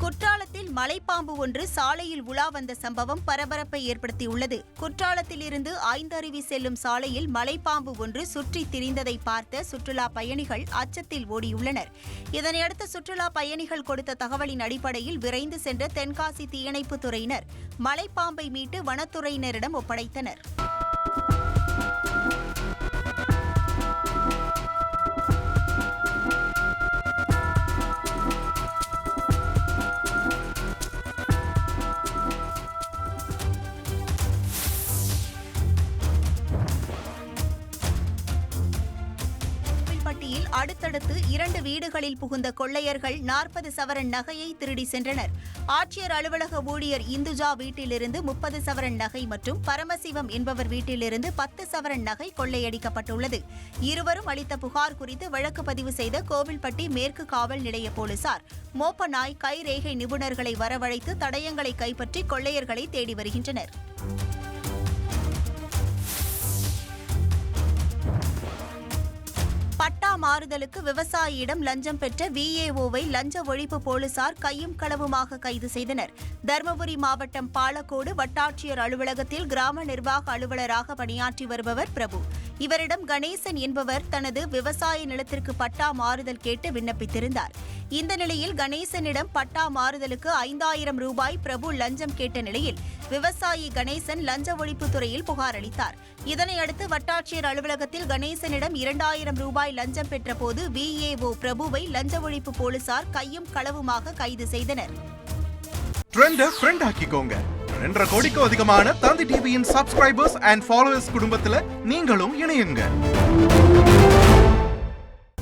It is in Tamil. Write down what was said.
குற்றாலத்தில் மலைப்பாம்பு ஒன்று சாலையில் உலா வந்த சம்பவம் பரபரப்பை ஏற்படுத்தியுள்ளது. குற்றாலத்தில் இருந்து ஐந்தருவி செல்லும் சாலையில் மலைப்பாம்பு ஒன்று சுற்றித் திரிந்ததை பார்த்த சுற்றுலா பயணிகள் அச்சத்தில் ஓடியுள்ளனர். இதனையடுத்து சுற்றுலா பயணிகள் கொடுத்த தகவலின் அடிப்படையில் விரைந்து சென்ற தென்காசி தீயணைப்புத் துறையினர் மலைப்பாம்பை மீட்டு வனத்துறையினரிடம் ஒப்படைத்தனர். பட்டியில் அடுத்தடுத்து 2 வீடுகளில் புகுந்த கொள்ளையர்கள் 40 சவரன் நகையை திருடி சென்றனர். ஆட்சியர் அலுவலக ஊழியர் இந்துஜா வீட்டிலிருந்து 30 சவரன் நகை மற்றும் பரமசிவம் என்பவர் வீட்டிலிருந்து 10 சவரன் நகை கொள்ளையடிக்கப்பட்டுள்ளது. இருவரும் அளித்த புகார் குறித்து வழக்கு பதிவு செய்த கோவில்பட்டி மேற்கு காவல் நிலைய போலீசார் மோப்ப நாய் கைரேகை நிபுணர்களை வரவழைத்து தடயங்களை கைப்பற்றி கொள்ளையர்களை தேடி வருகின்றனர். பட்டா மாறுதலுக்கு விவசாயியிடம் லஞ்சம் பெற்ற விஏஓவை லஞ்ச ஒழிப்பு போலீசார் கையும் களவுமாக கைது செய்தனர். தருமபுரி மாவட்டம் பாலக்கோடு வட்டாட்சியர் அலுவலகத்தில் கிராம நிர்வாக அலுவலராக பணியாற்றி வருபவர் பிரபு. இவரிடம் கணேசன் என்பவர் தனது விவசாய நிலத்திற்கு பட்டா மாறுதல் கேட்டு விண்ணப்பித்திருந்தார். இந்த நிலையில் கணேசனிடம் பட்டா மாறுதலுக்கு 5000 ரூபாய் பிரபு லஞ்சம் கேட்ட நிலையில் விவசாயி கணேசன் லஞ்ச ஒழிப்புத்துறையில் புகார் அளித்தார். இதனையடுத்து வட்டாட்சியர் அலுவலகத்தில் கணேசனிடம் 2000 ரூபாய் லஞ்சம் பெற்றபோது விஏஓ பிரபுவை லஞ்ச ஒழிப்பு போலீசார் கையும் களவுமாக கைது செய்தனர். ஆக்கிக்கோங்க. 2.5 கோடிக்கும் அதிகமான தந்தி டிவியின் சப்ஸ்கிரைபர்ஸ் அண்ட் ஃபாலோவர்ஸ் குடும்பத்தில் நீங்களும் இணையுங்க.